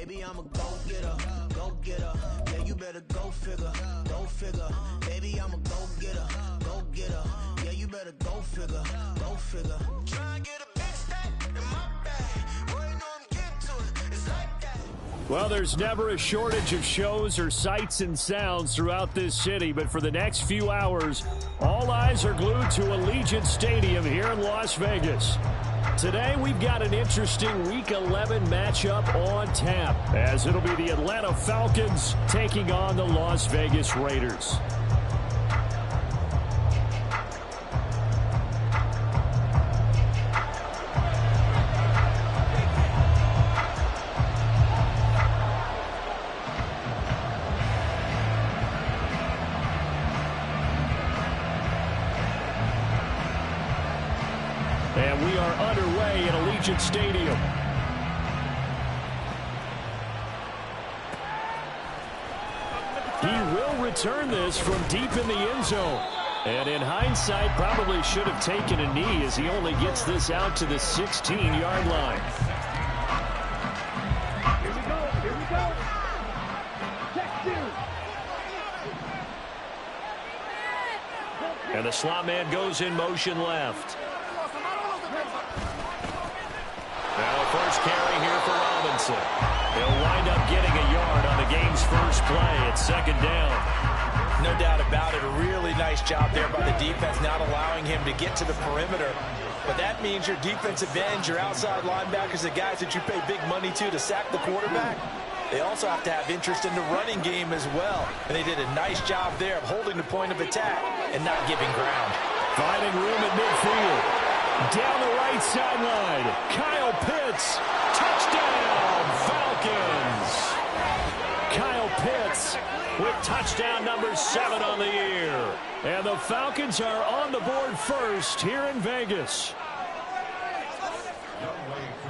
Baby, I'm a go-getter, go-getter. Yeah, you better go figure, go figure. Baby, I'm a go-getter, go-getter. Yeah, you better go figure, go figure. Try and get a big stack in my bag. Boy, you know I'm getting to it. It's like that. Well, there's never a shortage of shows or sights and sounds throughout this city, but for the next few hours, all eyes are glued to Allegiant Stadium here in Las Vegas. Today, we've got an interesting Week 11 matchup on tap, as it'll be the Atlanta Falcons taking on the Las Vegas Raiders. And we are underway at Allegiant Stadium. He will return this from deep in the end zone. And in hindsight, probably should have taken a knee as he only gets this out to the 16-yard line. Here we go. Here we go. Check two. And the slot man goes in motion left. Now first carry here for Robinson. He'll wind up getting a yard on the game's first play at second down. No doubt about it. A really nice job there by the defense, not allowing him to get to the perimeter. But that means your defensive ends, your outside linebackers, the guys that you pay big money to sack the quarterback, they also have to have interest in the running game as well. And they did a nice job there of holding the point of attack and not giving ground. Finding room at midfield. Down the right sideline, Kyle Pitts, touchdown, Falcons. Kyle Pitts with touchdown number 7 on the year. And the Falcons are on the board first here in Vegas.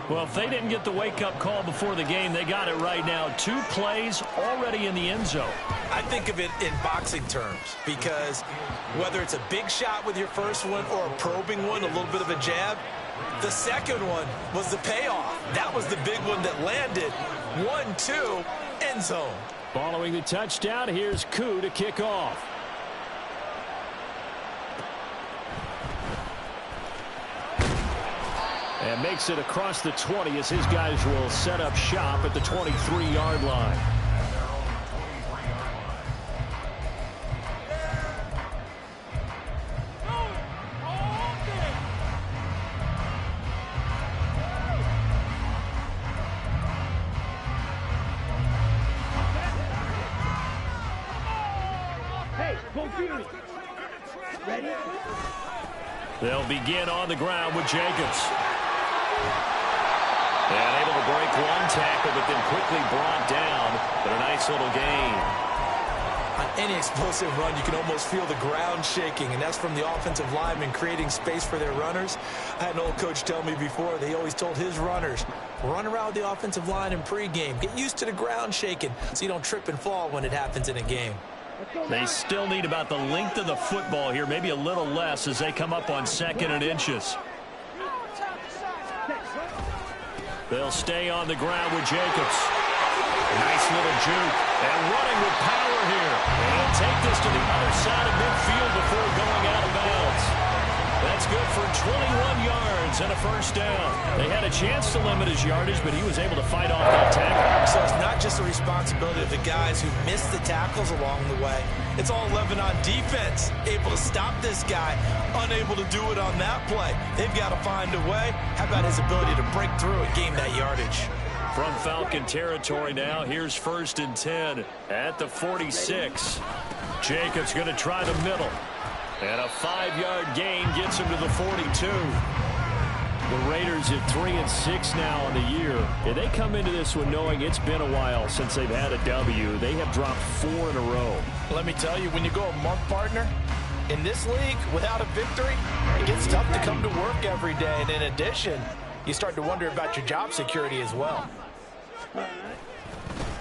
Well, if they didn't get the wake-up call before the game, they got it right now. 2 plays already in the end zone. I think of it in boxing terms because whether it's a big shot with your first one or a probing one, a little bit of a jab, the second one was the payoff. That was the big one that landed. 1-2, end zone. Following the touchdown, here's Koo to kick off. And makes it across the 20 as his guys will set up shop at the 23-yard line. Hey, go get it. Ready? They'll begin on the ground with Jacobs. And able to break one tackle, but then quickly brought down. But a nice little gain. On any explosive run, you can almost feel the ground shaking, and that's from the offensive linemen creating space for their runners. I had an old coach tell me before, they always told his runners, run around the offensive line in pregame. Get used to the ground shaking so you don't trip and fall when it happens in a game. They still need about the length of the football here, maybe a little less as they come up on 2nd and inches. They'll stay on the ground with Jacobs. Nice little juke. And running with power here. And he'll take this to the other side of midfield before going out of bounds. That's good for 21 yards and a first down. They had a chance to limit his yardage, but he was able to fight off that tackle. So it's not just the responsibility of the guys who missed the tackles along the way. It's all 11 on defense, able to stop this guy, unable to do it on that play. They've got to find a way. How about his ability to break through and gain that yardage? From Falcon territory now, here's 1st and 10 at the 46. Jacobs going to try the middle. And a 5-yard gain gets him to the 42. The Raiders at 3-6 now on the year. And they come into this one knowing it's been a while since they've had a W. They have dropped 4 in a row. Let me tell you, when you go a month, partner, in this league without a victory, it gets tough to come to work every day. And in addition, you start to wonder about your job security as well.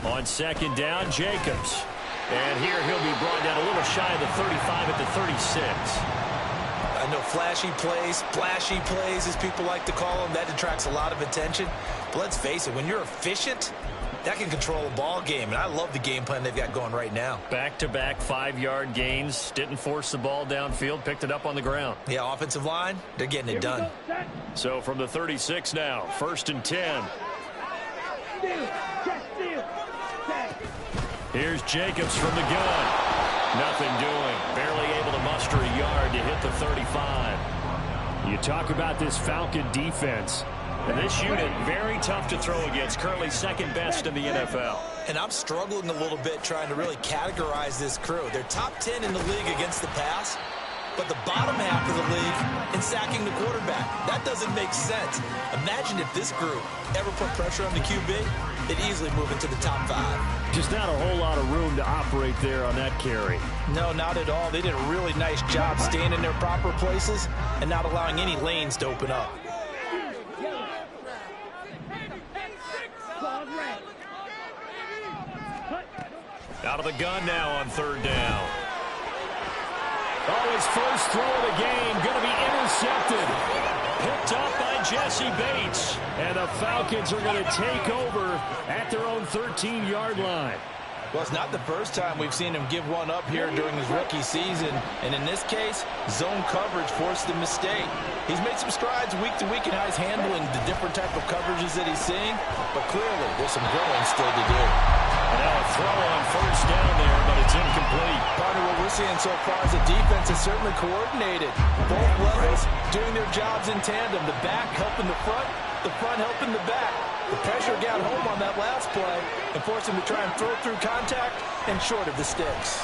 On 2nd down, Jacobs. And here he'll be brought down a little shy of the 35 at the 36. I know flashy plays, splashy plays, as people like to call them, that attracts a lot of attention. But let's face it, when you're efficient, that can control a ball game, and I love the game plan they've got going right now. Back-to-back 5-yard gains. Didn't force the ball downfield. Picked it up on the ground. Yeah, offensive line, they're getting it done. So from the 36 now, 1st and 10. Here's Jacobs from the gun. Nothing doing. Barely able to muster a yard to hit the 35. You talk about this Falcon defense. And this unit, very tough to throw against. Currently second best in the NFL. And I'm struggling a little bit trying to really categorize this crew. They're top 10 in the league against the pass, but the bottom half of the league in sacking the quarterback. That doesn't make sense. Imagine if this group ever put pressure on the QB, they'd easily move into the top 5. Just not a whole lot of room to operate there on that carry. No, not at all. They did a really nice job staying in their proper places and not allowing any lanes to open up. Out of the gun now on 3rd down. Oh, his first throw of the game going to be intercepted. Picked up by Jesse Bates. And the Falcons are going to take over at their own 13-yard line. Well, it's not the first time we've seen him give one up here during his rookie season. And in this case, zone coverage forced the mistake. He's made some strides week to week in how he's handling the different type of coverages that he's seeing. But clearly, there's some growing still to do. And now a throw on 1st down there, but it's incomplete. Partner, what we're seeing so far is the defense is certainly coordinated. Both levels doing their jobs in tandem. The back helping the front helping the back. The pressure got home on that last play and forced him to try and throw through contact and short of the sticks.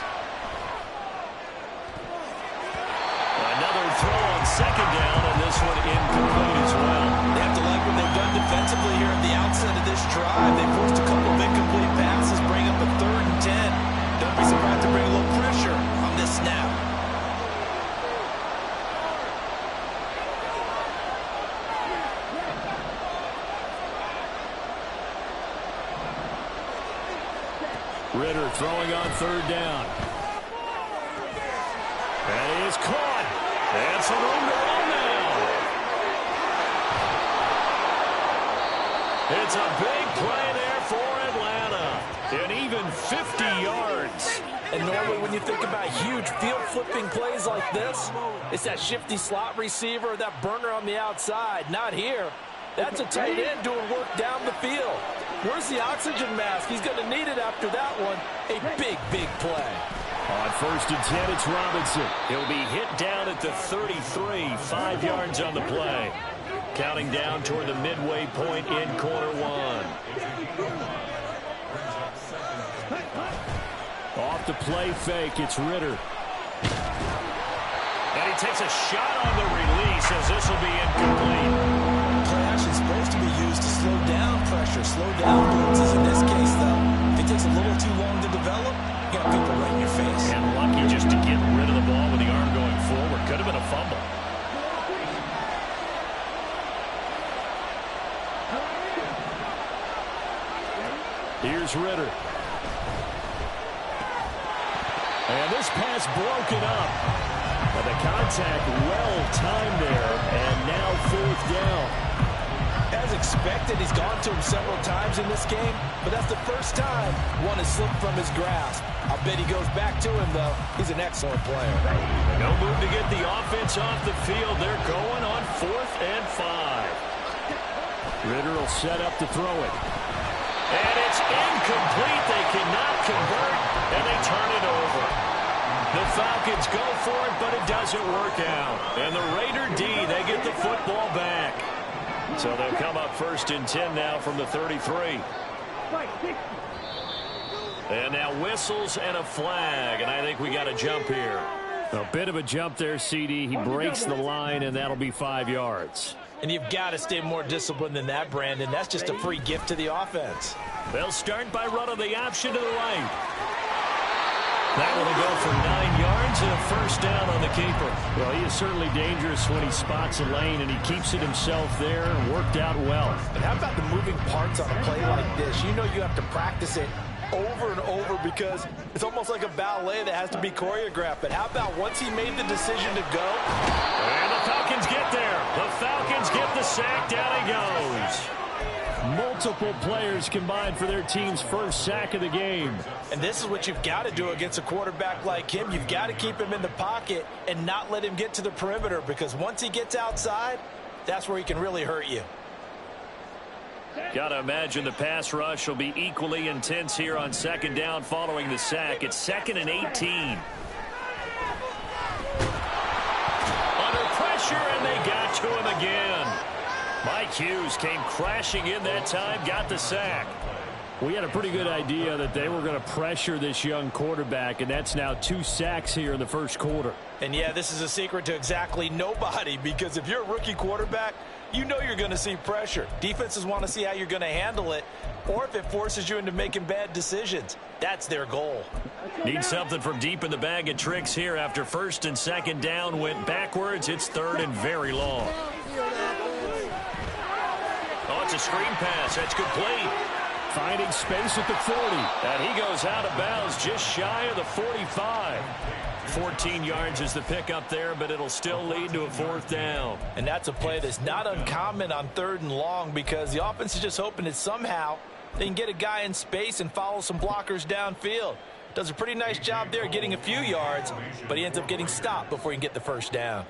Another throw on 2nd down, and this one incomplete as well. They have to like what they've done defensively here at the outset of this drive. They forced a couple of incomplete passes, bring up a 3rd and 10. Don't be surprised to bring a little pressure on this snap. Ritter throwing on 3rd down. And he is caught. And some room to run now. It's a big play there for Atlanta. And even 50 yards. And normally when you think about huge field-flipping plays like this, it's that shifty slot receiver or that burner on the outside. Not here. That's a tight end doing work down the field. Where's the oxygen mask? He's going to need it after that one. A big, big play. On 1st and 10, it's Robinson. He'll be hit down at the 33, 5 yards on the play. Counting down toward the midway point in quarter 1. Off the play fake, it's Ritter. And he takes a shot on the release as this will be incomplete. Play action is supposed to be used to slow down pressure, slow down blitzes. In this case, though, if it takes a little too long to develop, you got people right in your face. And lucky just to get rid of the ball with the arm going forward. Could have been a fumble. Here's Ritter. And this pass broken up. And the contact well timed there. And now 4th down. As expected, he's gone to him several times in this game, but that's the first time one has slipped from his grasp. I bet he goes back to him, though. He's an excellent player. No move to get the offense off the field. They're going on 4th and 5. Ritter will set up to throw it. And it's incomplete. They cannot convert, and they turn it over. The Falcons go for it, but it doesn't work out. And the Raider D, they get the football back. So they'll come up 1st and 10 now from the 33. And now whistles and a flag, and I think we got a jump here. A bit of a jump there, CD. He breaks the line, and that'll be 5 yards. And you've got to stay more disciplined than that, Brandon. That's just a free gift to the offense. They'll start by running the option to the right. That will go for 9 yards and a 1st down on the keeper. Well, he is certainly dangerous when he spots a lane, and he keeps it himself there and worked out well. And how about the moving parts on a play like this? You know you have to practice it over and over because it's almost like a ballet that has to be choreographed. But how about once he made the decision to go? And the Falcons get there. The Falcons get the sack. Down he goes. Multiple players combined for their team's first sack of the game. And this is what you've got to do against a quarterback like him. You've got to keep him in the pocket and not let him get to the perimeter, because once he gets outside, that's where he can really hurt you. Got to imagine the pass rush will be equally intense here on second down following the sack. It's 2nd and 18. Under pressure, and they got to him again. Mike Hughes came crashing in that time, got the sack. We had a pretty good idea that they were going to pressure this young quarterback, and that's now 2 sacks here in the first quarter. And yeah, this is a secret to exactly nobody, because if you're a rookie quarterback, you know you're going to see pressure. Defenses want to see how you're going to handle it, or if it forces you into making bad decisions. That's their goal. Need something from deep in the bag of tricks here after 1st and 2nd down went backwards. It's 3rd and very long. Oh, it's a screen pass. That's complete. Finding space at the 40. And he goes out of bounds just shy of the 45. 14 yards is the pickup there, but it'll still lead to a 4th down. And that's a play that's not uncommon on 3rd and long, because the offense is just hoping that somehow they can get a guy in space and follow some blockers downfield. Does a pretty nice job there getting a few yards, but he ends up getting stopped before he can get the 1st down.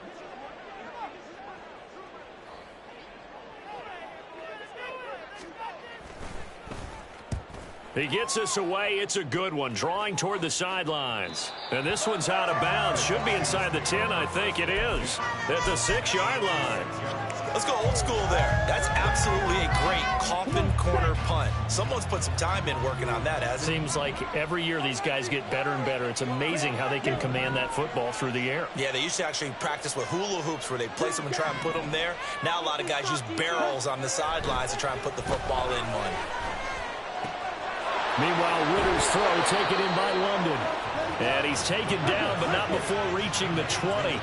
He gets us away. It's a good one. Drawing toward the sidelines. And this one's out of bounds. Should be inside the 10, I think it is. At the 6-yard line. Let's go old school there. That's absolutely a great coffin corner punt. Someone's put some time in working on that, hasn't it? Seems like every year these guys get better and better. It's amazing how they can command that football through the air. Yeah, they used to actually practice with hula hoops where they place them and try and put them there. Now a lot of guys use barrels on the sidelines to try and put the football in one. Meanwhile, Ritter's throw taken in by London. And he's taken down, but not before reaching the 20.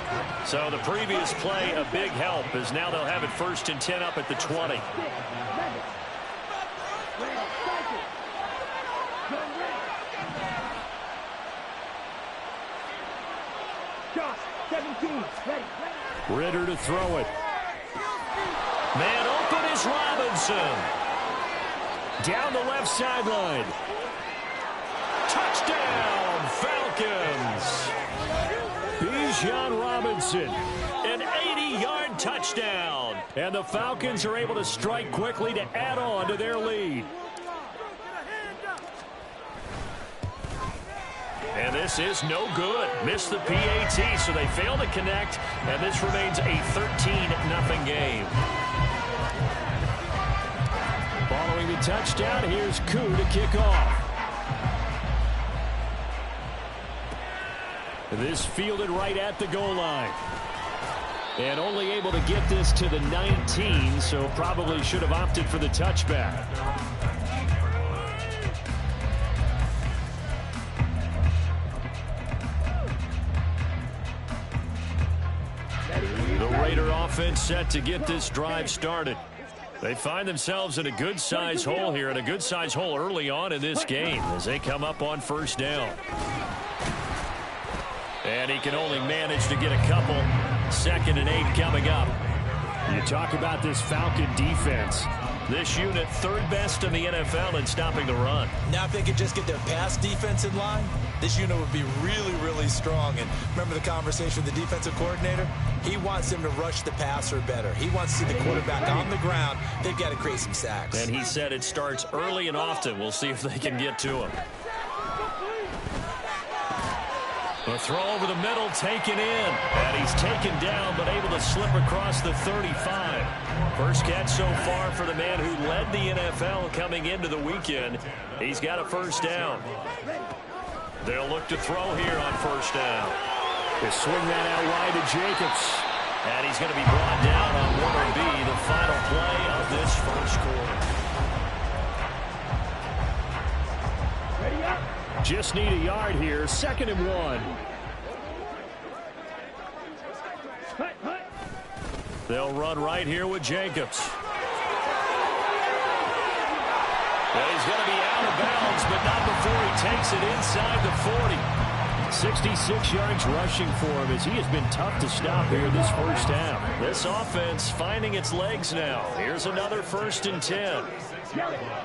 So the previous play, a big help, as now they'll have it 1st and 10 up at the 20. Ritter to throw it. Man open is Robinson. Down the left sideline. Touchdown, Falcons. Bijan Robinson, an 80-yard touchdown. And the Falcons are able to strike quickly to add on to their lead. And this is no good. Missed the PAT, so they fail to connect, and this remains a 13-0 game. Following the touchdown, here's Koo to kick off. This fielded right at the goal line. And only able to get this to the 19, so probably should have opted for the touchback. The Raider offense set to get this drive started. They find themselves in a good-sized hole here, and a good-sized hole early on in this game as they come up on 1st down. And he can only manage to get a couple. 2nd and 8 coming up. You talk about this Falcon defense. This unit 3rd best in the NFL in stopping the run. Now if they could just get their pass defense in line, this unit would be really, really strong. And remember the conversation with the defensive coordinator? He wants them to rush the passer better. He wants to see the quarterback on the ground. They've got to create some sacks. And he said it starts early and often. We'll see if they can get to him. The throw over the middle, taken in. And he's taken down, but able to slip across the 35. First catch so far for the man who led the NFL coming into the weekend. He's got a 1st down. They'll look to throw here on 1st down. They swing that out wide to Jacobs. And he's going to be brought down on what will be the final play of this first quarter. Ready up. Just need a yard here. 2nd and 1. They'll run right here with Jacobs. And he's going to be out of bounds, but not before he takes it inside the 40. 66 yards rushing for him as he has been tough to stop here this first half. This offense finding its legs now. Here's another 1st and 10.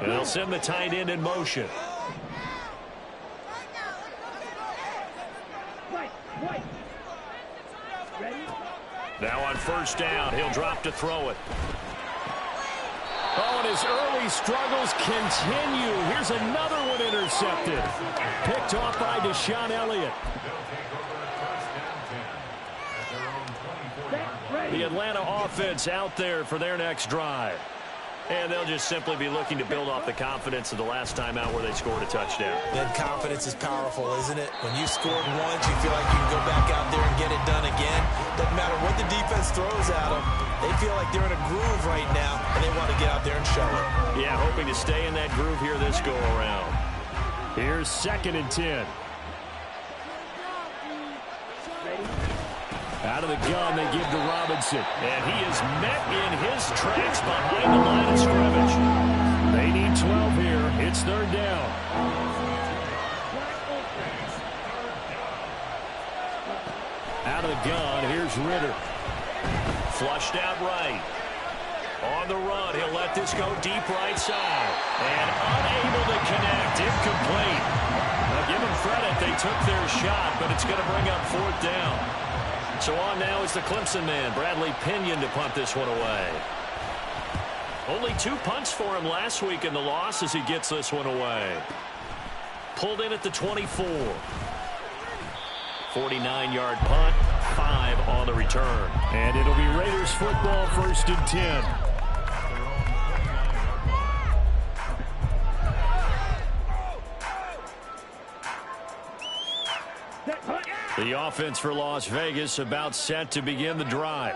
And they'll send the tight end in motion. Now on 1st down, he'll drop to throw it. Oh, and his early struggles continue. Here's another one intercepted. Picked off by Deshaun Elliott. The Atlanta offense out there for their next drive. And they'll just simply be looking to build off the confidence of the last time out where they scored a touchdown. Then confidence is powerful, isn't it? When you scored once, you feel like you can go back out there and get it done again. Doesn't matter what the defense throws at them. They feel like they're in a groove right now, and they want to get out there and show it. Yeah, hoping to stay in that groove here this go-around. Here's 2nd and 10. Out of the gun, they give to Robinson. And he is met in his tracks behind the line of scrimmage. They need 12 here. It's 3rd down. Out of the gun, here's Ritter. Flushed out right. On the run, he'll let this go deep right side. And unable to connect. Incomplete. Now give them credit. They took their shot, but it's going to bring up 4th down. So on now is the Clemson man, Bradley Pinion, to punt this one away. Only 2 punts for him last week in the loss as he gets this one away. Pulled in at the 24. 49-yard punt, 5 on the return. And it'll be Raiders football, 1st and 10. The offense for Las Vegas about set to begin the drive.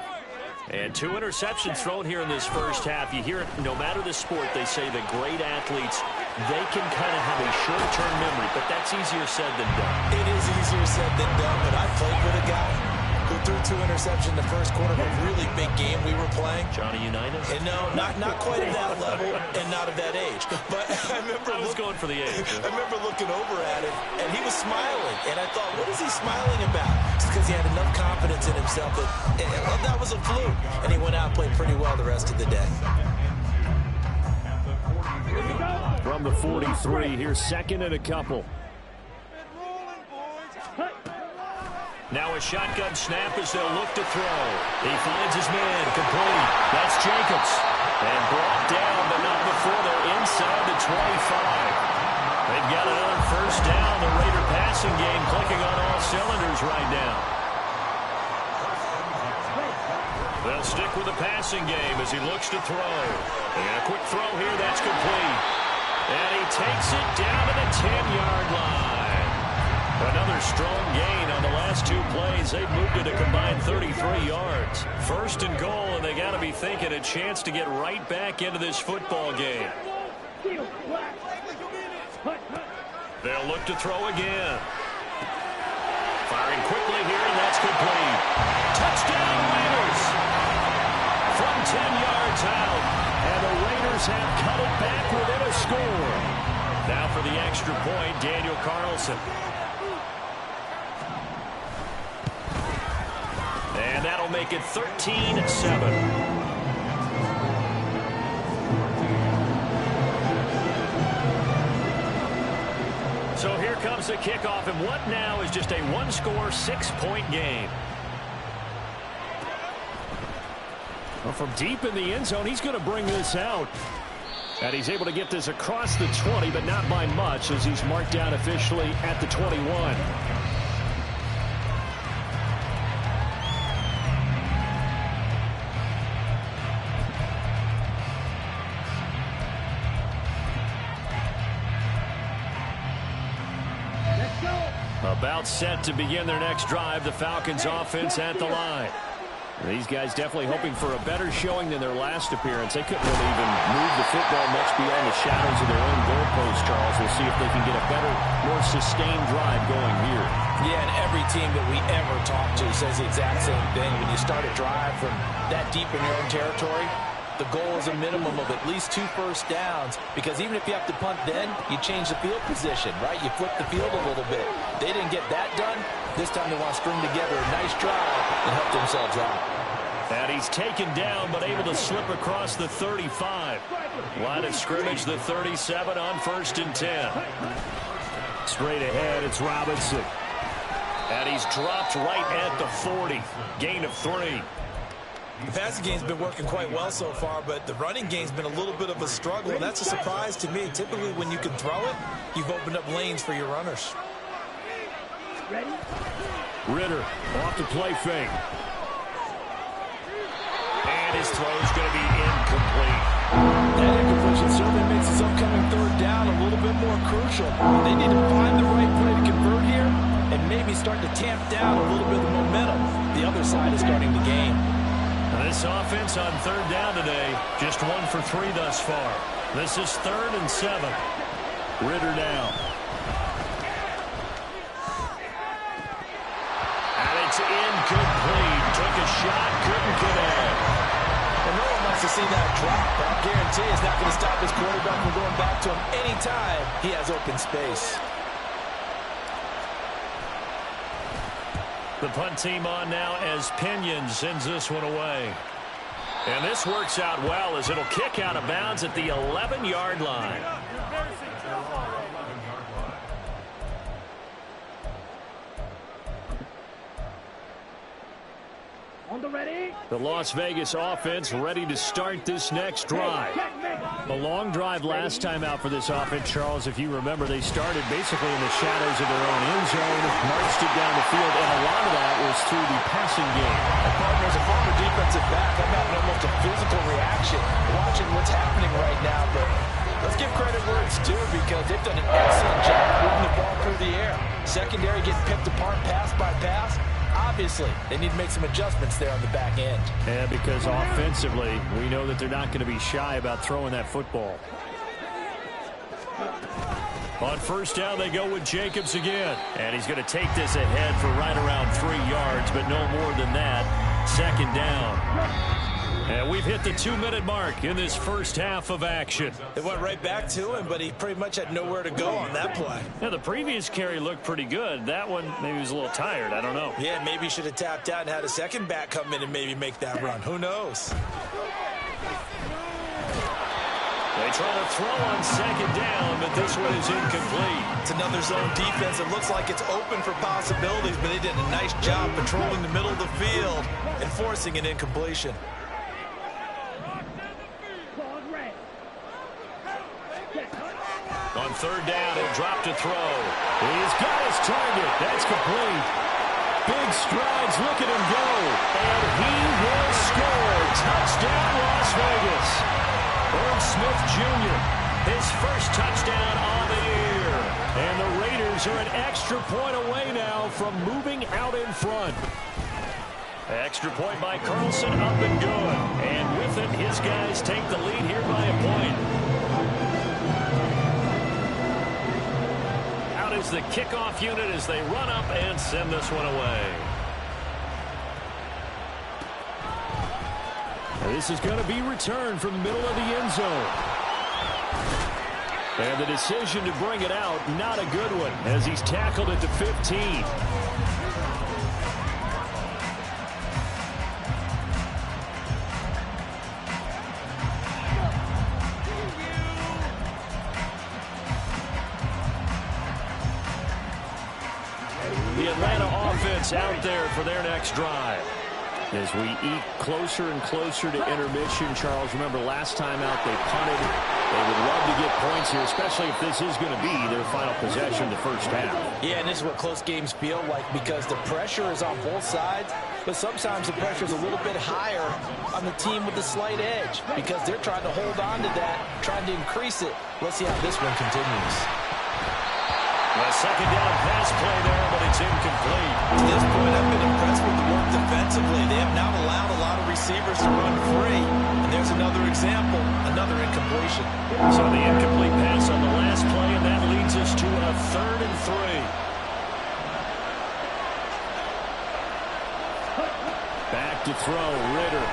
And 2 interceptions thrown here in this first half. You hear it, no matter the sport, they say the great athletes, they can kind of have a short-term memory, but that's easier said than done. It is easier said than done, but I played with a guy who threw 2 interceptions in the first quarter of a really big game we were playing. Johnny Unitas? And no, not quite at that level and not of that age. But I remember I was going for the age. I remember looking over at him, and he was smiling. And I thought, what is he smiling about? It's because he had enough confidence in himself that that was a fluke. And he went out and played pretty well the rest of the day. From the 43, here's 2nd and a couple. Now a shotgun snap as they'll look to throw. He finds his man, complete. That's Jacobs. And brought down, but not before they're inside the 25. They've got another 1st down. The Raider passing game clicking on all cylinders right now. They'll stick with the passing game as he looks to throw. And a quick throw here, that's complete. And he takes it down to the 10-yard line. Another strong gain on the last 2 plays. They've moved it a combined 33 yards. 1st and goal, and they got to be thinking a chance to get right back into this football game. They'll look to throw again. Firing quickly here, and that's complete. Touchdown, Raiders! From 10 yards out, and the Raiders have cut it back within a score. Now for the extra point, Daniel Carlson. And that'll make it 13-7. So here comes the kickoff, and what now is just a 1-score, 6-point game. Well, from deep in the end zone, he's going to bring this out. And he's able to get this across the 20, but not by much, as he's marked down officially at the 21. About set to begin their next drive. The Falcons offense at the line. These guys definitely hoping for a better showing than their last appearance. They couldn't really even move the football much beyond the shadows of their own goalpost, Charles. We'll see if they can get a better, more sustained drive going here. Yeah, and every team that we ever talk to says the exact same thing. When you start a drive from that deep in your own territory, the goal is a minimum of at least 2 first downs, because even if you have to punt then, you change the field position, right? You flip the field a little bit. They didn't get that done. This time they want to string together a nice drive and help themselves out. And he's taken down, but able to slip across the 35. Line of scrimmage, the 37 on 1st and 10. Straight ahead, it's Robinson. And he's dropped right at the 40. Gain of 3. The passing game's been working quite well so far, but the running game's been a little bit of a struggle, and that's a surprise to me. Typically, when you can throw it, you've opened up lanes for your runners. Ritter off to play fake. And his throw's going to be incomplete. That incompletion certainly makes his upcoming 3rd down a little bit more crucial. They need to find the right play to convert here and maybe start to tamp down a little bit of the momentum the other side is starting to gain. This offense on 3rd down today, just 1 for 3 thus far. This is 3rd and 7. Ritter down. And it's incomplete. Took a shot, couldn't get in. And no one wants to see that drop, but I guarantee it's not going to stop his quarterback from going back to him anytime he has open space. The punt team on now as Pinion sends this one away. And this works out well as it'll kick out of bounds at the 11-yard line. On the ready. The Las Vegas offense ready to start this next drive. A long drive last time out for this offense, Charles. If you remember, they started basically in the shadows of their own end zone, marched it down the field, and a lot of that was through the passing game. As a former defensive back, I'm having almost a physical reaction watching what's happening right now, but let's give credit where it's due, because they've done an excellent job moving the ball through the air. Secondary getting picked apart pass by pass. Obviously, they need to make some adjustments there on the back end. Yeah, because offensively, we know that they're not going to be shy about throwing that football. On 1st down, they go with Jacobs again. And he's going to take this ahead for right around 3 yards, but no more than that. 2nd down. And we've hit the 2-minute mark in this first half of action. It went right back to him, but he pretty much had nowhere to go on that play. Yeah, the previous carry looked pretty good. That one, maybe he was a little tired. I don't know. Yeah, maybe he should have tapped out and had a second back come in and maybe make that run. Who knows? They try to throw on 2nd down, but this one is incomplete. It's another zone defense. It looks like it's open for possibilities, but they did a nice job patrolling the middle of the field and forcing an incompletion. On 3rd down, he'll drop to throw. He's got his target. That's complete. Big strides. Look at him go. And he will score. Touchdown, Las Vegas. Irv Smith Jr., his first touchdown on the year. And the Raiders are an extra point away now from moving out in front. Extra point by Carlson, up and good. And with it, his guys take the lead here by a point. Out is the kickoff unit as they run up and send this one away. This is going to be returned from the middle of the end zone. And the decision to bring it out, not a good one, as he's tackled at the 15. The Atlanta offense out there for their next drive. As we eat closer and closer to intermission, Charles, remember last time out they punted. They would love to get points here, especially if this is going to be their final possession the first half. Yeah, and this is what close games feel like, because the pressure is on both sides, but sometimes the pressure is a little bit higher on the team with the slight edge, because they're trying to hold on to that, trying to increase it. Let's see how this one continues. A 2nd down pass play there, but it's incomplete. To this point, I've been impressed with the work defensively. They have not allowed a lot of receivers to run free. And there's another example, another incompletion. So the incomplete pass on the last play, and that leads us to a 3rd and 3. Back to throw, Ritter.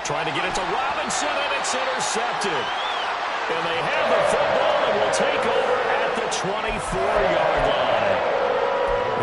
Trying to get it to Robinson, and it's intercepted. And they have the football and will take over at the 24-yard line.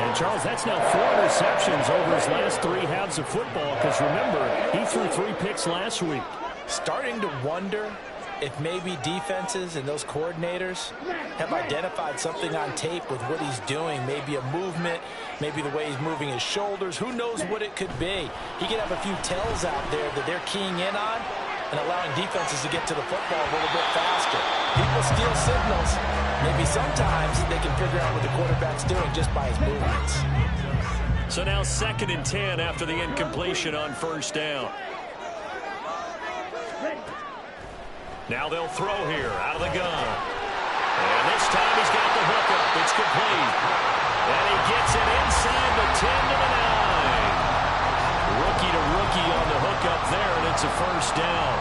And, Charles, that's now 4 interceptions over his last 3 halves of football because, remember, he threw 3 picks last week. Starting to wonder if maybe defenses and those coordinators have identified something on tape with what he's doing. Maybe a movement, maybe the way he's moving his shoulders. Who knows what it could be? He could have a few tells out there that they're keying in on and allowing defenses to get to the football a little bit faster. People steal signals. Maybe sometimes they can figure out what the quarterback's doing just by his movements. So now 2nd and 10 after the incompletion on 1st down. Now they'll throw here out of the gun. And this time he's got the hookup. It's complete. And he gets it inside the 10 to the 9. Rookie to rookie on the hookup there, and it's a 1st down.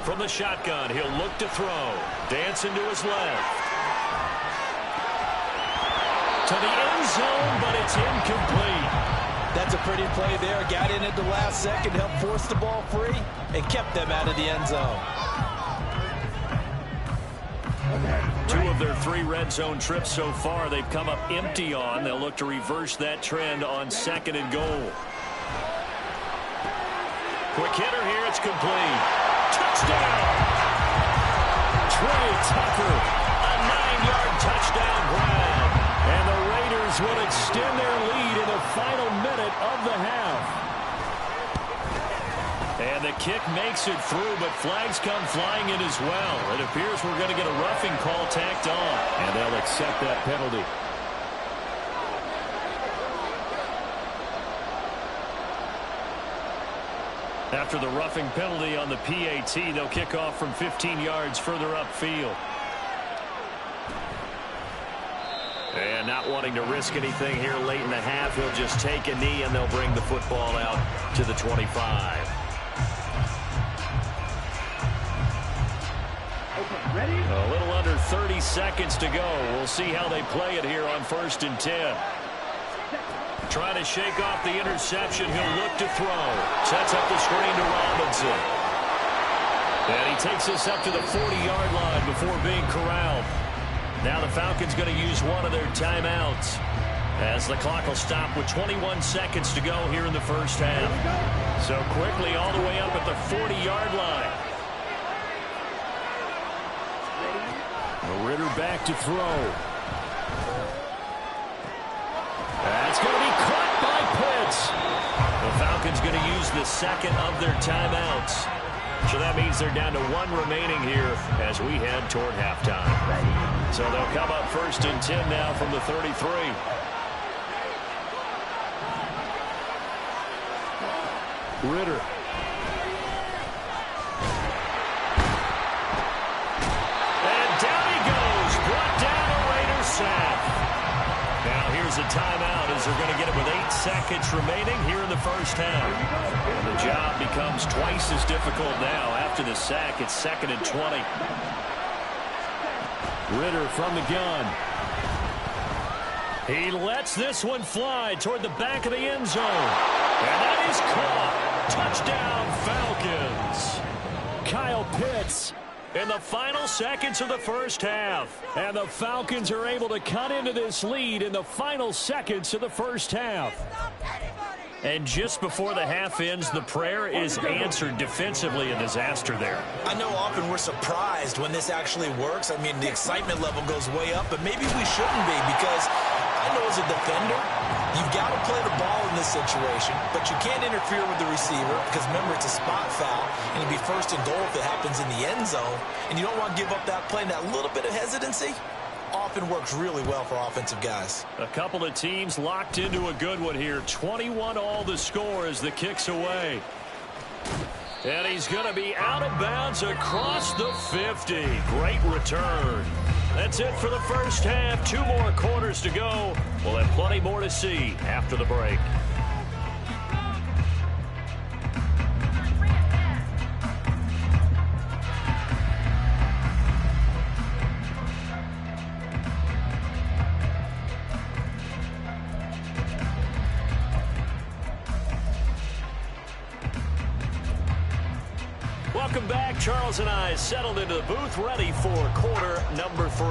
From the shotgun, he'll look to throw. Dancing to his left. To the end zone, but it's incomplete. That's a pretty play there. Got in at the last second, helped force the ball free, and kept them out of the end zone. 2 of their 3 red zone trips so far they've come up empty on. They'll look to reverse that trend on 2nd and goal. Quick hitter here. It's complete. Touchdown! Trey Tucker, a 9-yard touchdown grab. And the Raiders will extend their lead in the final minute of the half. And the kick makes it through, but flags come flying in as well. It appears we're going to get a roughing call tacked on. And they'll accept that penalty. After the roughing penalty on the PAT, they'll kick off from 15 yards further upfield. And not wanting to risk anything here late in the half, he'll just take a knee and they'll bring the football out to the 25. A little under 30 seconds to go. We'll see how they play it here on 1st and 10. Trying to shake off the interception. He'll look to throw. Sets up the screen to Robinson. And he takes this up to the 40-yard line before being corralled. Now the Falcons going to use one of their timeouts as the clock will stop with 21 seconds to go here in the 1st half. So quickly all the way up at the 40-yard line. Ritter back to throw. That's going to be caught by Pitts. The Falcons going to use the 2nd of their timeouts. So that means they're down to 1 remaining here as we head toward halftime. So they'll come up 1st and 10 now from the 33. Ritter. And down he goes. Brought down a Raider sack. Now here's a timeout as they're going to get it with 8 seconds remaining here in the 1st half. And the job becomes twice as difficult now. After the sack, it's 2nd and 20. Ritter from the gun. He lets this one fly toward the back of the end zone. And that is caught. Touchdown, Falcons. Kyle Pitts. In the final seconds of the 1st half. And the Falcons are able to cut into this lead in the final seconds of the 1st half. And just before the half ends, the prayer is answered defensively. A disaster there. I know often we're surprised when this actually works. I mean, the excitement level goes way up, but maybe we shouldn't be, because I know as a defender, you've got to play the ball in this situation, but you can't interfere with the receiver because, remember, it's a spot foul, and it'd be 1st and goal if it happens in the end zone, and you don't want to give up that play. And that little bit of hesitancy often works really well for offensive guys. A couple of teams locked into a good one here. 21-all the score as the kick's away. And he's going to be out of bounds across the 50. Great return. That's it for the 1st half. 2 more quarters to go. We'll have plenty more to see after the break. Charles and I settled into the booth, ready for quarter number 3.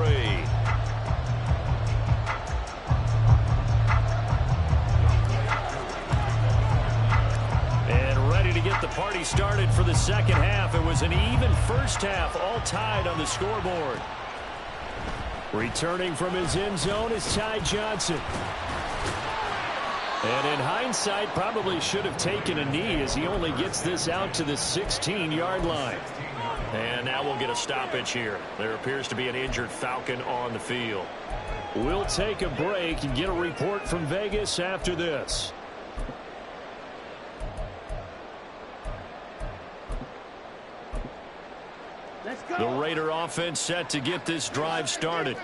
And ready to get the party started for the second half. It was an even first half, all tied on the scoreboard. Returning from his end zone is Ty Johnson. And in hindsight, probably should have taken a knee as he only gets this out to the 16-yard line. And now we'll get a stoppage here. There appears to be an injured Falcon on the field. We'll take a break and get a report from Vegas after this. The Raider offense set to get this drive started.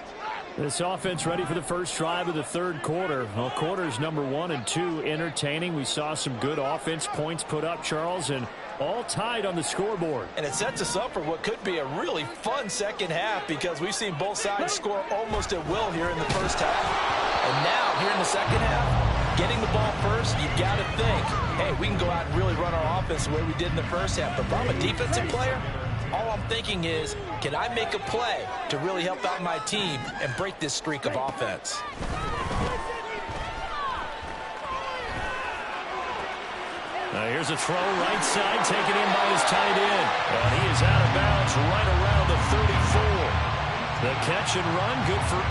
This offense ready for the first drive of the third quarter. Well, quarters number 1 and 2 entertaining. We saw some good offense points put up, Charles, and all tied on the scoreboard. And it sets us up for what could be a really fun second half because we've seen both sides score almost at will here in the first half. And now, here in the second half, getting the ball first, you've got to think, hey, we can go out and really run our offense the way we did in the first half. But if I'm a defensive player, all I'm thinking is, can I make a play to really help out my team and break this streak of offense? Now here's a throw right side, taken in by his tight end. And he is out of bounds right around the 34. The catch and run, good for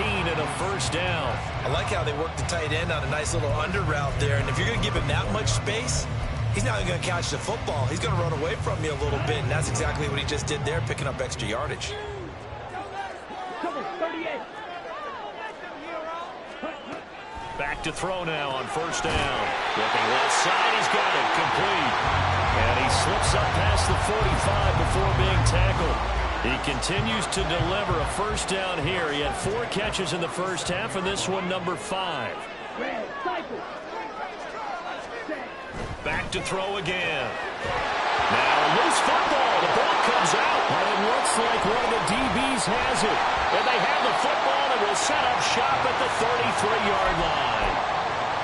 18 and a first down. I like how they work the tight end on a nice little under route there. And if you're going to give him that much space, he's not going to catch the football. He's going to run away from you a little bit, and that's exactly what he just did there, picking up extra yardage. Back to throw now on first down. Looking left side, he's got it, complete. And he slips up past the 45 before being tackled. He continues to deliver a first down here. He had 4 catches in the first half, and this one number 5. Back to throw again. Now loose football. The ball comes out. And it looks like one of the DBs has it. And they have the football and will set up shop at the 33-yard line.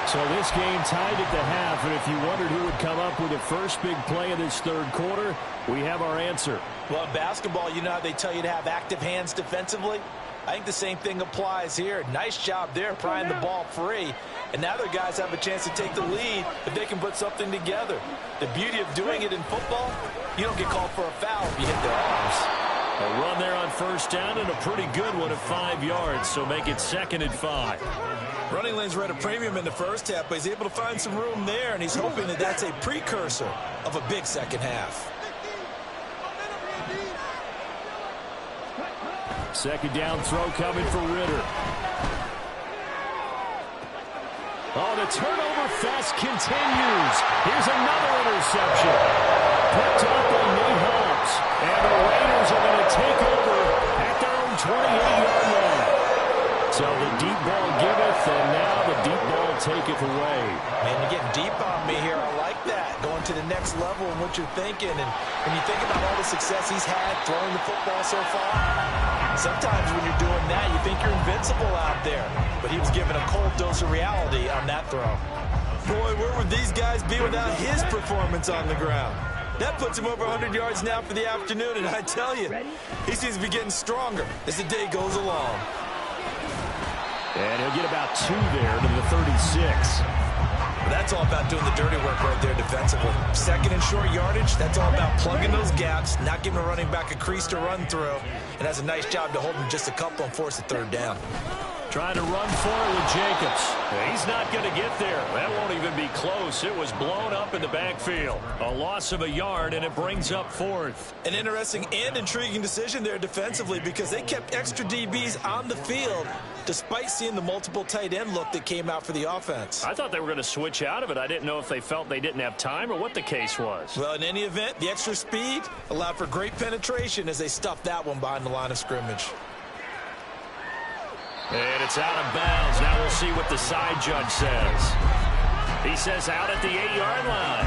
So this game tied at the half. And if you wondered who would come up with the first big play of this third quarter, we have our answer. Well, in basketball, you know how they tell you to have active hands defensively? I think the same thing applies here. Nice job there prying the ball free. And now their guys have a chance to take the lead if they can put something together. The beauty of doing it in football, you don't get called for a foul if you hit their arms. A run there on first down and a pretty good one of 5 yards, so make it 2nd and 5. Running lanes were at a premium in the first half, but he's able to find some room there, and he's hoping that that's a precursor of a big second half. Second down throw coming for Ritter. Oh, the turnover fest continues. Here's another interception. Picked up by Nate Holmes. And the Raiders are going to take over at their own 28-yard line. So the deep ball giveth, and now the deep ball taketh away. Man, you're getting deep on me here. I like that. Going to the next level in what you're thinking. And when you think about all the success he's had throwing the football so far, sometimes when you're doing that, you think you're invincible out there. But he was given a cold dose of reality on that throw. Boy, where would these guys be without his performance on the ground? That puts him over 100 yards now for the afternoon, and I tell you, he seems to be getting stronger as the day goes along. And he'll get about 2 there to the 36. That's all about doing the dirty work right there defensively. Second and short yardage, that's all about plugging those gaps, not giving a running back a crease to run through, and that's a nice job to hold him just a couple and force a third down. Trying to run for it with Jacobs. He's not going to get there. That won't even be close. It was blown up in the backfield. A loss of a yard, and it brings up 4th. An interesting and intriguing decision there defensively because they kept extra DBs on the field despite seeing the multiple tight end look that came out for the offense. I thought they were going to switch out of it. I didn't know if they felt they didn't have time or what the case was. Well, in any event, the extra speed allowed for great penetration as they stuffed that one behind the line of scrimmage. And it's out of bounds. Now we'll see what the side judge says. He says out at the 8-yard line.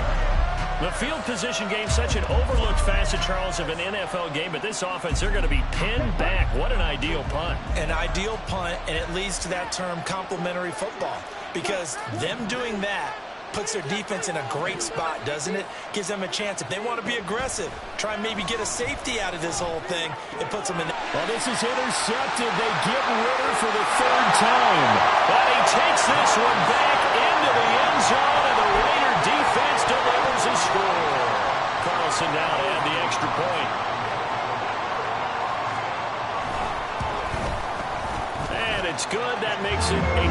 The field position game, such an overlooked facet, Charles, of an NFL game, but this offense, they're going to be pinned back. What an ideal punt. An ideal punt, and it leads to that term complimentary football, because them doing that puts their defense in a great spot, doesn't it? Gives them a chance. If they want to be aggressive, try and maybe get a safety out of this whole thing, it puts them in. Well, this is intercepted. They get Ritter for the third time. And he takes this one back into the end zone, and the Raider defense delivers a score. Carlson now to add the extra point. And it's good. That makes it a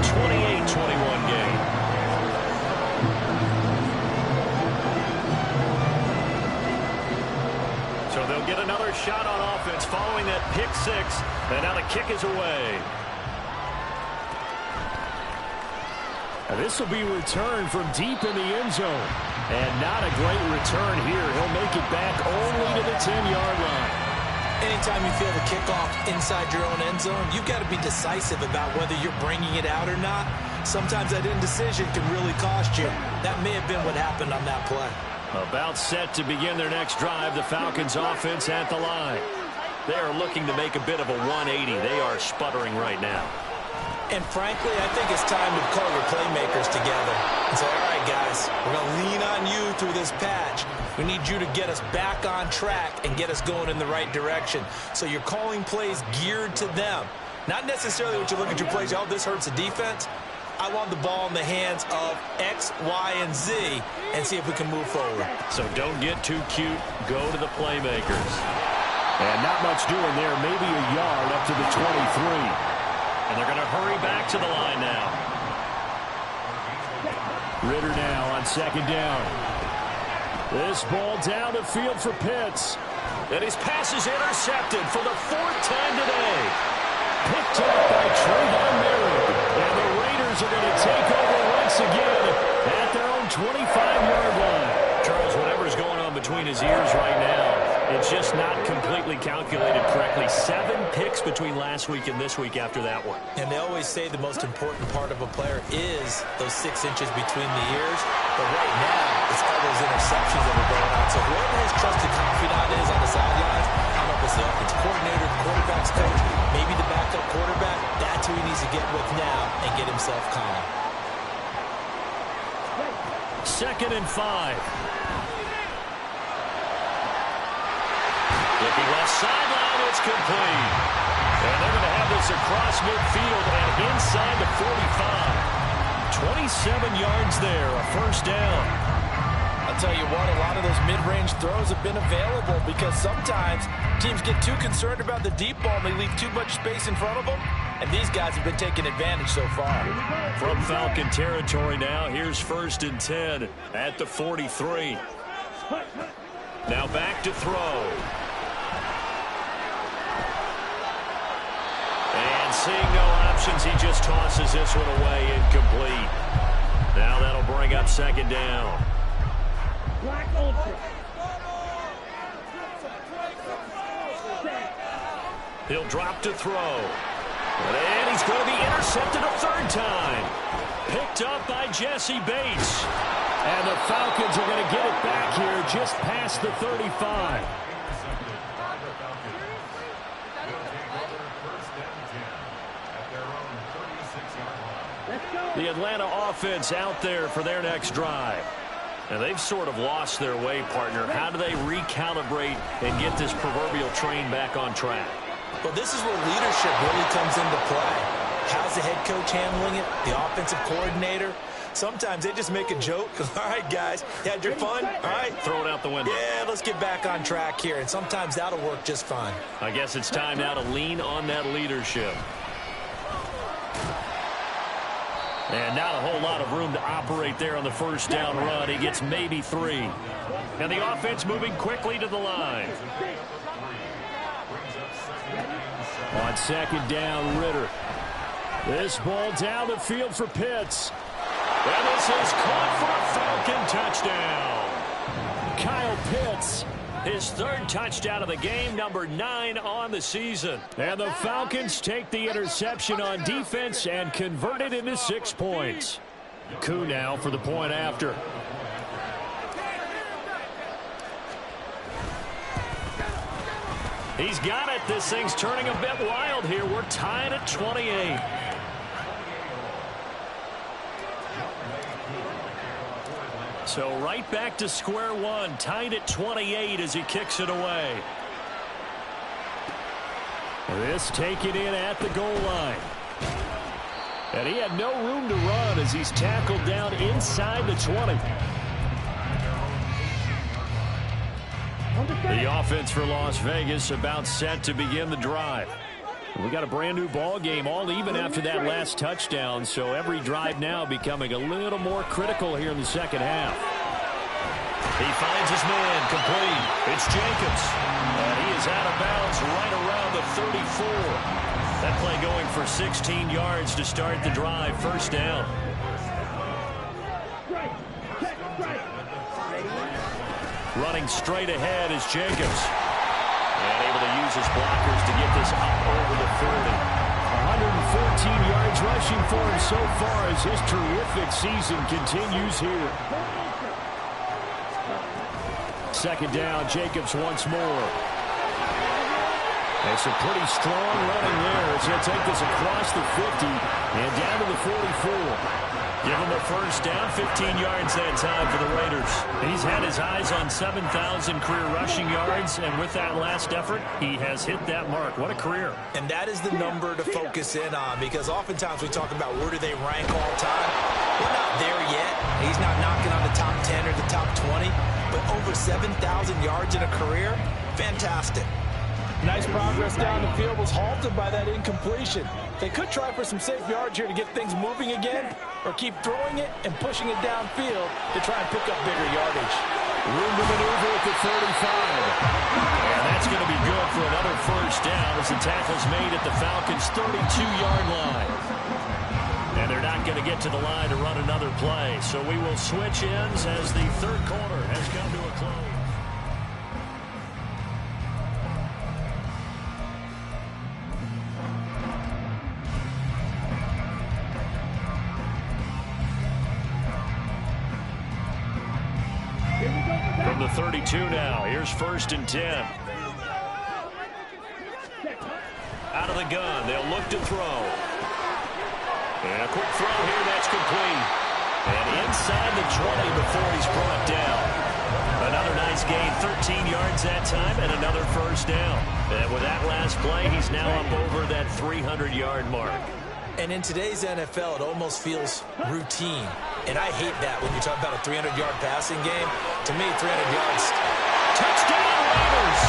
28-21 game. So they'll get another shot on offense following that pick six. And now the kick is away. And this will be returned from deep in the end zone. And not a great return here. He'll make it back only to the 10-yard line. Anytime you feel the kickoff inside your own end zone, you've got to be decisive about whether you're bringing it out or not. Sometimes that indecision can really cost you. That may have been what happened on that play. About set to begin their next drive, the Falcons offense at the line. They are looking to make a bit of a 180. They are sputtering right now. And frankly, I think it's time to call your playmakers together and say, all right, guys, we're going to lean on you through this patch. We need you to get us back on track and get us going in the right direction. So you're calling plays geared to them. Not necessarily what you look at your plays, oh, this hurts the defense. I want the ball in the hands of X, Y, and Z and see if we can move forward. So don't get too cute. Go to the playmakers. And not much doing there. Maybe a yard up to the 23. And they're going to hurry back to the line now. Ritter now on second down. This ball down the field for Pitts. And his pass is intercepted for the fourth time today. Picked up by Trayvon Merritt. And the Raiders are going to take over once again at their own 25-yard line. Charles, whatever's going on between his ears right now, it's just not completely calculated correctly. 7 picks between last week and this week after that one. And they always say the most important part of a player is those 6 inches between the ears. But right now, it's all those interceptions that are going on. So whoever his trusted confidant is on the sidelines, I don't know if it's the offensive coordinator, the quarterback's coach, maybe the backup quarterback, that's who he needs to get with now and get himself calm. 2nd and 5. Looking left sideline, it's complete. And they're going to have this across midfield and inside the 45. 27 yards there, a first down. I'll tell you what, a lot of those mid-range throws have been available because sometimes teams get too concerned about the deep ball and they leave too much space in front of them. And these guys have been taking advantage so far. From Falcon territory now, here's 1st and 10 at the 43. Now back to throw. And seeing no options, he just tosses this one away, incomplete. Now that'll bring up 2nd down. He'll drop to throw. And he's going to be intercepted a 3rd time. Picked up by Jesse Bates. And the Falcons are going to get it back here just past the 35. The Atlanta offense out there for their next drive. And they've sort of lost their way, partner. How do they recalibrate and get this proverbial train back on track? Well, this is where leadership really comes into play. How's the head coach handling it? The offensive coordinator? Sometimes they just make a joke. All right, guys, you had your fun? All right. Throw it out the window. Yeah, let's get back on track here. And sometimes that'll work just fine. I guess it's time now to lean on that leadership. And not a whole lot of room to operate there on the first down run. He gets maybe 3. And the offense moving quickly to the line. On 2nd down, Ritter. This ball down the field for Pitts. And this is caught for a Falcon touchdown. Kyle Pitts. His 3rd touchdown of the game, number 9 on the season. And the Falcons take the interception on defense and convert it into 6 points. Koo now for the point after. He's got it. This thing's turning a bit wild here. We're tied at 28. So right back to square one, tied at 28 as he kicks it away. This taken in at the goal line. And he had no room to run as he's tackled down inside the 20. The offense for Las Vegas about set to begin the drive. We got a brand new ball game, all even after that last touchdown, so every drive now becoming a little more critical here in the second half. He finds his man complete. It's Jacobs. And he is out of bounds right around the 34. That play going for 16 yards to start the drive. First down. Running straight ahead is Jacobs. And able to use his blockers to get this up over the 40. 114 yards rushing for him so far as his terrific season continues here. Second down, Jacobs once more. It's a pretty strong running there as he'll take this across the 50 and down to the 44. Give him a first down, 15 yards that time for the Raiders. He's had his eyes on 7,000 career rushing yards, and with that last effort, he has hit that mark. What a career. And that is the number to focus in on, because oftentimes we talk about where do they rank all time. We're not there yet. He's not knocking on the top 10 or the top 20, but over 7,000 yards in a career, fantastic. Nice progress down the field was halted by that incompletion. They could try for some safe yards here to get things moving again, or keep throwing it and pushing it downfield to try and pick up bigger yardage. Room to maneuver at the 35. And that's going to be good for another first down as the tackle's made at the Falcons' 32-yard line. And they're not going to get to the line to run another play. So we will switch ends as the third quarter has come to a close. From the 32 now, here's first and 10. Out of the gun, they'll look to throw. And a quick throw here, that's complete. And inside the 20 before he's brought down. Another nice gain, 13 yards that time, and another first down. And with that last play, he's now up over that 300-yard mark. And in today's NFL, it almost feels routine. And I hate that when you talk about a 300-yard passing game. To me, 300 yards. Touchdown, Raiders!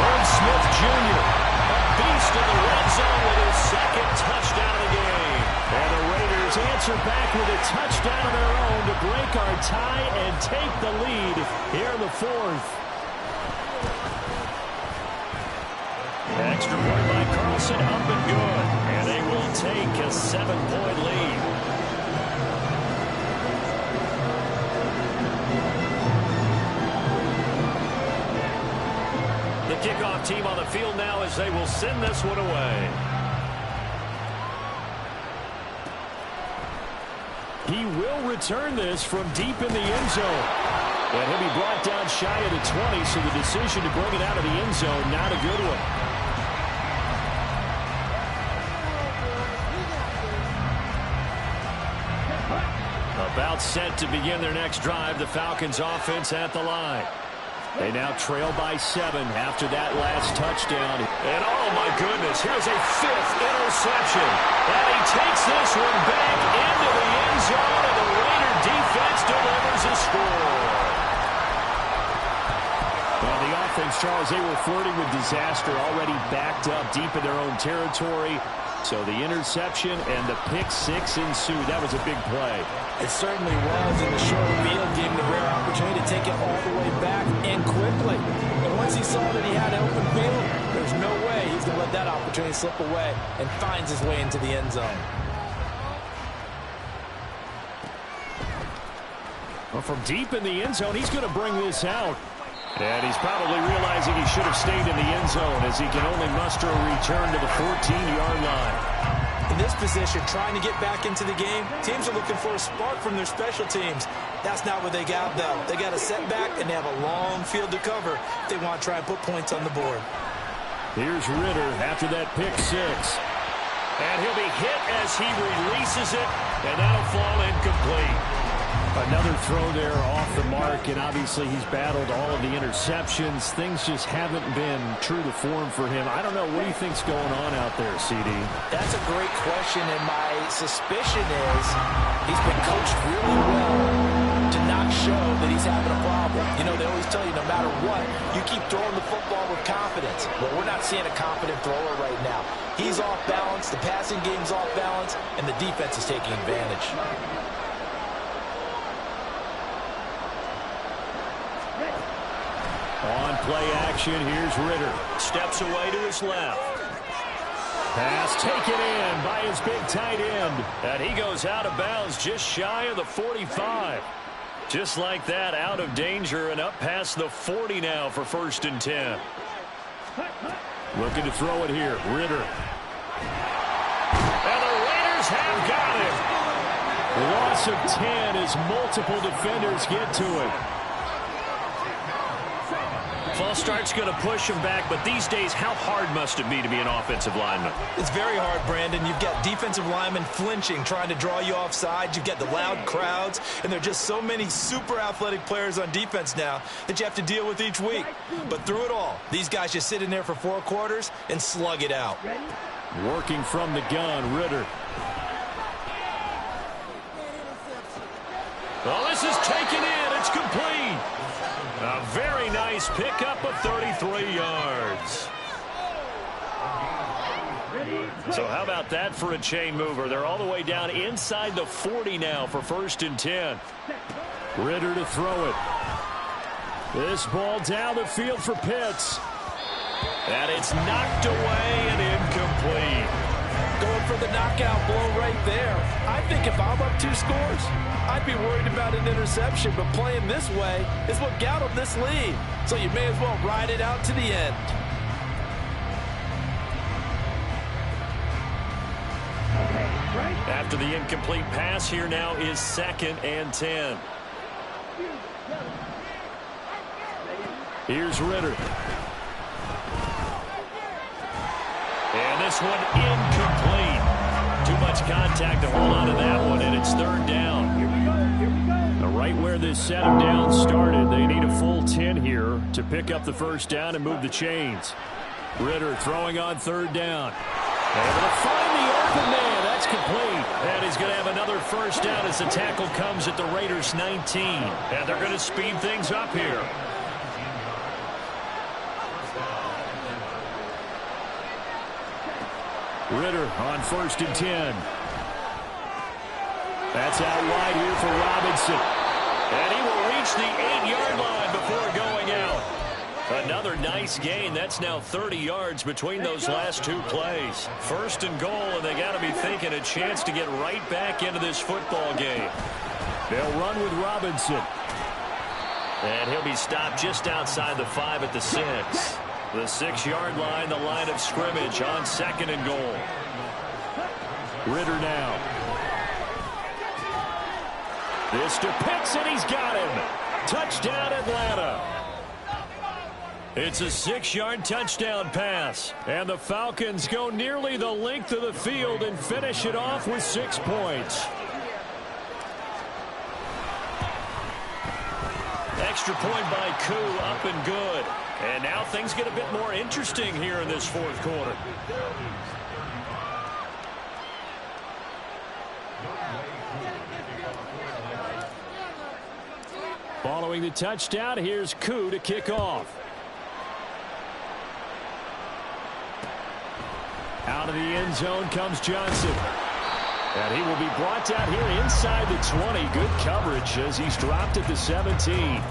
Ron Smith Jr., a beast in the red zone with his second touchdown of the game. And the Raiders answer back with a touchdown of their own to break our tie and take the lead here in the fourth. Extra point by Carlson, up and good. And they will take a 7-point lead. The kickoff team on the field now as they will send this one away. He will return this from deep in the end zone. And he'll be brought down shy of the 20, so the decision to bring it out of the end zone, not a good one. About set to begin their next drive, the Falcons offense at the line. They now trail by 7 after that last touchdown. And oh my goodness, here's a 5th interception. And he takes this one back into the end zone, and the Raider defense delivers a score. Well, the offense, Charles, they were flirting with disaster, already backed up deep in their own territory. So the interception and the pick six ensued. That was a big play. It certainly was, and the short field gave him the rare opportunity to take it all the way back and quickly. And once he saw that he had an open field, there's no way he's going to let that opportunity slip away, and finds his way into the end zone. Well, from deep in the end zone, he's going to bring this out. And he's probably realizing he should have stayed in the end zone as he can only muster a return to the 14-yard line. In this position, trying to get back into the game, teams are looking for a spark from their special teams. That's not what they got, though. They got a setback, and they have a long field to cover if they want to try and put points on the board. Here's Ritter after that pick six. And he'll be hit as he releases it, and that'll fall incomplete. Another throw there off the mark, and obviously he's battled all of the interceptions. Things just haven't been true to form for him. I don't know. What do you think's going on out there, CD? That's a great question, and my suspicion is he's been coached really well to not show that he's having a problem. You know, they always tell you no matter what, you keep throwing the football with confidence. Well, we're not seeing a confident thrower right now. He's off balance, the passing game's off balance, and the defense is taking advantage. On play action, here's Ritter. Steps away to his left. Pass taken in by his big tight end. And he goes out of bounds just shy of the 45. Just like that, out of danger and up past the 40 now for 1st and 10. Looking to throw it here, Ritter. And the Raiders have got him. Loss of 10 as multiple defenders get to it. False start's going to push him back, but these days, how hard must it be to be an offensive lineman? It's very hard, Brandon. You've got defensive linemen flinching, trying to draw you off sides. You've got the loud crowds, and there are just so many super athletic players on defense now that you have to deal with each week. But through it all, these guys just sit in there for 4 quarters and slug it out. Working from the gun, Ritter. Well, this is taken in. It's complete. A very nice pickup of 33 yards. So how about that for a chain mover? They're all the way down inside the 40 now for 1st and 10. Ritter to throw it. This ball down the field for Pitts. And it's knocked away and incomplete. Going for the knockout blow right there. I think if I'm up 2 scores, I'd be worried about an interception, but playing this way is what got him this lead. So you may as well ride it out to the end. After the incomplete pass, here now is 2nd and 10. Here's Ritter. And this one incomplete. Too much contact to hold on to that one, and it's 3rd down. Right where this set him down started, they need a full 10 here to pick up the 1st down and move the chains. Ritter throwing on 3rd down. Able to find the open man. That's complete. And he's going to have another 1st down as the tackle comes at the Raiders' 19. And they're going to speed things up here. Ritter on 1st and 10. That's out wide here for Robinson. And he will reach the 8-yard line before going out. Another nice gain. That's now 30 yards between those last 2 plays. 1st and goal, and they got to be thinking a chance to get right back into this football game. They'll run with Robinson. And he'll be stopped just outside the 5 at the 6. The 6-yard line, the line of scrimmage on 2nd and goal. Ritter now. This to Pitts, and he's got him. Touchdown, Atlanta. It's a 6-yard touchdown pass. And the Falcons go nearly the length of the field and finish it off with 6 points. Extra point by Koo, up and good. And now things get a bit more interesting here in this 4th quarter. Following the touchdown, here's Koo to kick off. Out of the end zone comes Johnson. And he will be brought down here inside the 20. Good coverage as he's dropped at the 17.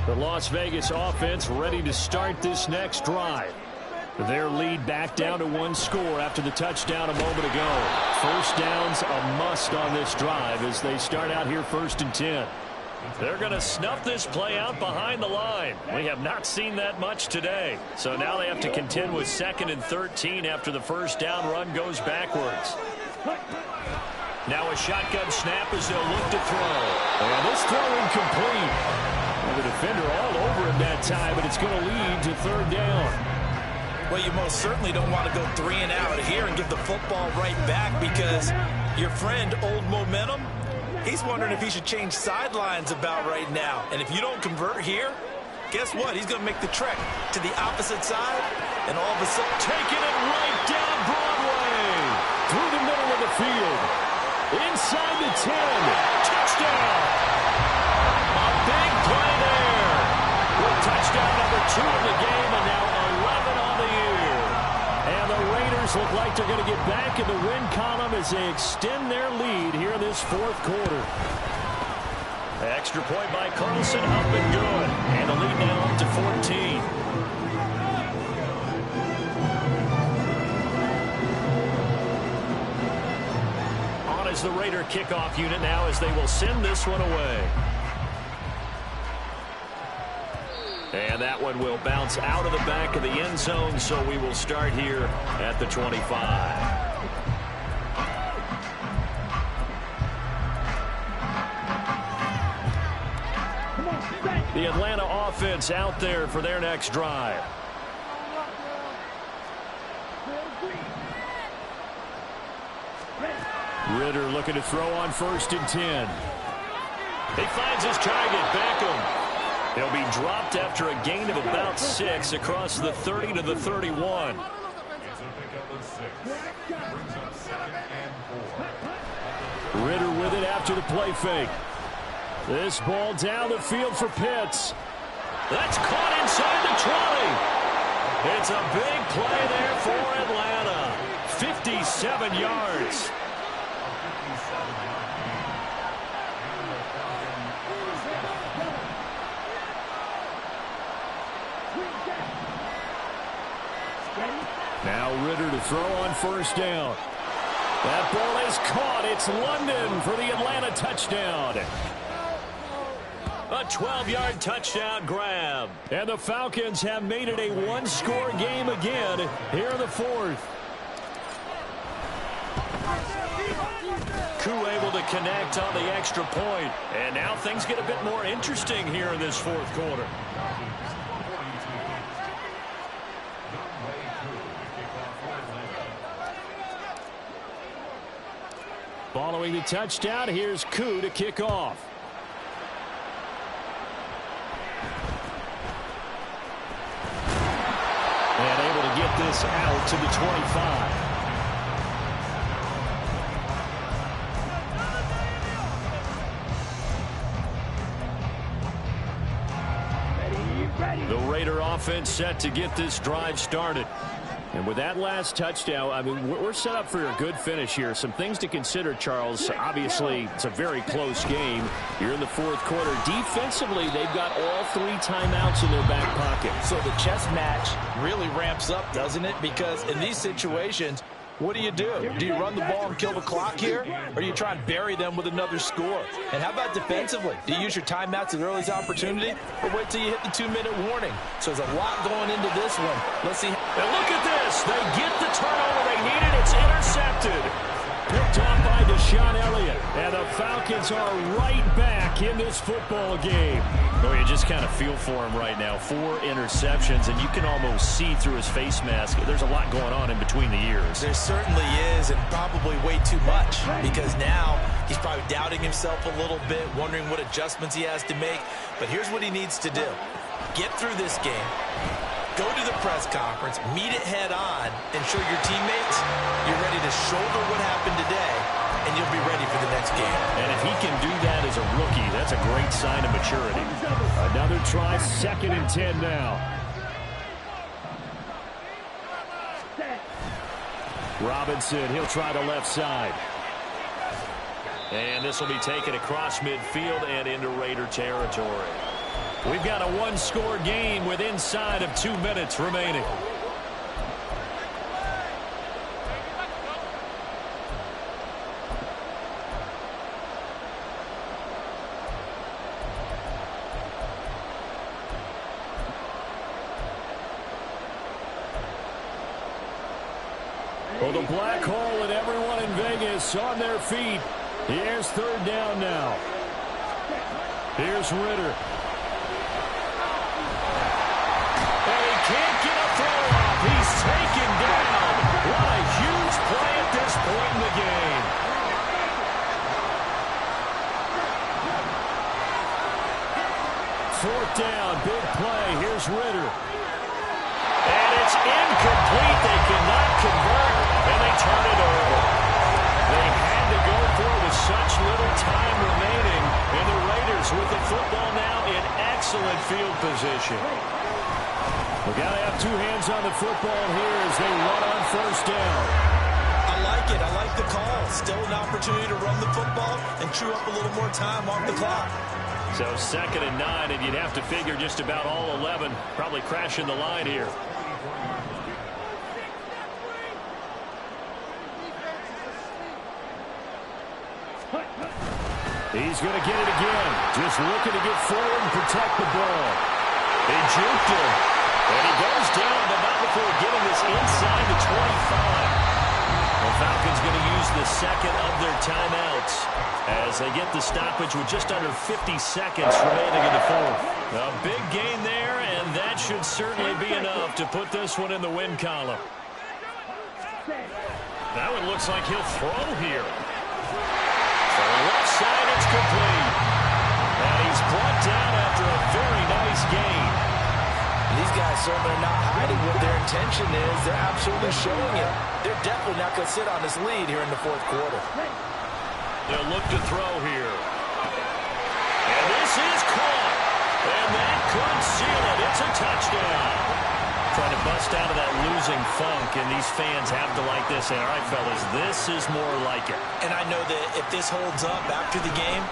The Las Vegas offense ready to start this next drive. Their lead back down to 1 score after the touchdown a moment ago. 1st down's a must on this drive as they start out here 1st and 10. They're going to snuff this play out behind the line. We have not seen that much today. So now they have to contend with 2nd and 13 after the 1st down run goes backwards. Now a shotgun snap as they'll look to throw. And this throw incomplete. The defender all over him that time, but it's going to lead to 3rd down. Well, you most certainly don't want to go 3 and out here and give the football right back, because your friend, Old Momentum, he's wondering if he should change sidelines about right now. And if you don't convert here, guess what? He's going to make the trek to the opposite side, and all of a sudden, taking it right down Broadway. Through the middle of the field. Inside the 10. Touchdown. A big play there. With touchdown number 2 in the game, and now 11 on the year. And the Raiders look like they're going to get back in the win column as they extend their lead here in this fourth quarter. Extra point by Carlson, up and good. And the lead now up to 14. On is the Raider kickoff unit now as they will send this one away. And that one will bounce out of the back of the end zone, so we will start here at the 25. The Atlanta offense out there for their next drive. Ritter looking to throw on 1st and 10. He finds his target, Beckham. He'll be dropped after a gain of about 6 across the 30 to the 31. Ritter with it after the play fake. This ball down the field for Pitts. That's caught inside the 20. It's a big play there for Atlanta. 57 yards. Now Ritter to throw on 1st down. That ball is caught. It's London for the Atlanta touchdown. A 12-yard touchdown grab. And the Falcons have made it a one-score game again here in the fourth. Koo able to connect on the extra point. And now things get a bit more interesting here in this fourth quarter. Following the touchdown, here's Koo to kick off. And able to get this out to the 25. The Raider offense set to get this drive started. And with that last touchdown, I mean, we're set up for a good finish here. Some things to consider, Charles. Obviously, it's a very close game. You're in the fourth quarter. Defensively, they've got all 3 timeouts in their back pocket. So the chess match really ramps up, doesn't it? Because in these situations, what do? Do you run the ball and kill the clock here? Or do you try and bury them with another score? And how about defensively? Do you use your timeouts at the earliest opportunity? Or wait till you hit the 2-minute warning? So there's a lot going into this one. Let's see. And look at this. They get the turnover they needed. It's intercepted. Picked off by Deshaun Elliott. And the Falcons are right back in this football game. Oh, you just kind of feel for him right now. 4 interceptions, and you can almost see through his face mask. There's a lot going on in between the ears. There certainly is, and probably way too much, because now he's probably doubting himself a little bit, wondering what adjustments he has to make. But here's what he needs to do. Get through this game. Go to the press conference, meet it head on, and show your teammates you're ready to shoulder what happened today, and you'll be ready for the next game. And if he can do that as a rookie, that's a great sign of maturity. Another try, 2nd and 10 now. Robinson, he'll try the left side. And this will be taken across midfield and into Raider territory. We've got a one-score game with inside of 2 minutes remaining. Well, the black hole and everyone in Vegas on their feet. Here's 3rd down now. Here's Ritter. Can't get a throw off. He's 4th down. Big play. Here's Ritter. And it's incomplete. They cannot convert, and they turn it over. They had to go for it with such little time remaining, and the Raiders with the football now in excellent field position. We got to have 2 hands on the football here as they run on 1st down. I like it. I like the call. Still an opportunity to run the football and chew up a little more time off the clock. So 2nd and 9, and you'd have to figure just about all 11 probably crashing the line here. He's going to get it again. Just looking to get forward and protect the ball. They juked him. And he goes down, but not before getting this inside the 25. The Falcons going to use the 2nd of their timeouts as they get the stoppage with just under 50 seconds remaining in the 4th. A big gain there, and that should certainly be enough to put this one in the win column. Now it looks like he'll throw here. To the left side, it's complete. And he's brought down after a very nice gain. These guys certainly are not hiding what their intention is. They're absolutely showing it. They're definitely not going to sit on this lead here in the 4th quarter. They'll look to throw here. And this is caught. And that could seal it. It's a touchdown. Trying to bust out of that losing funk, and these fans have to like this. And all right, fellas, this is more like it. And I know that if this holds up after the game,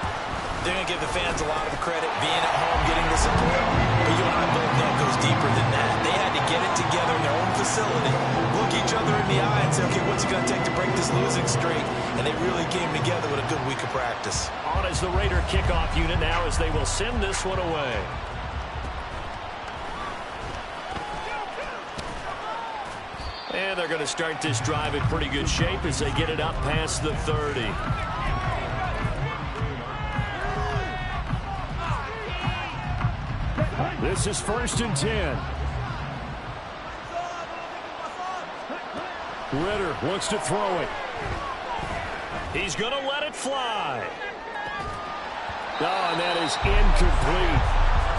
they're going to give the fans a lot of credit being at home, getting the support. But you and I both know it goes deeper than that. They had to get it together in their own facility, look each other in the eye and say, okay, what's it going to take to break this losing streak? And they really came together with a good week of practice. On as the Raider kickoff unit now as they will send this one away. And they're going to start this drive in pretty good shape as they get it up past the 30. This is 1st and 10. Ritter looks to throw it. He's going to let it fly. Oh, and that is incomplete.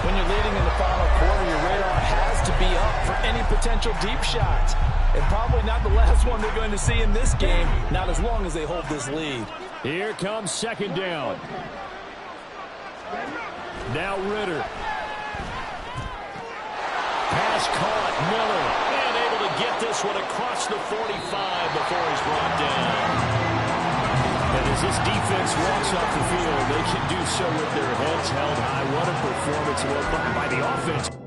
When you're leading in the final quarter, your radar has to be up for any potential deep shots. And probably not the last one they're going to see in this game, not as long as they hold this lead. Here comes 2nd down. Now Ritter. Pass caught, Miller. And able to get this one across the 45 before he's brought down. And as this defense walks off the field, they can do so with their heads held high. What a performance by the offense.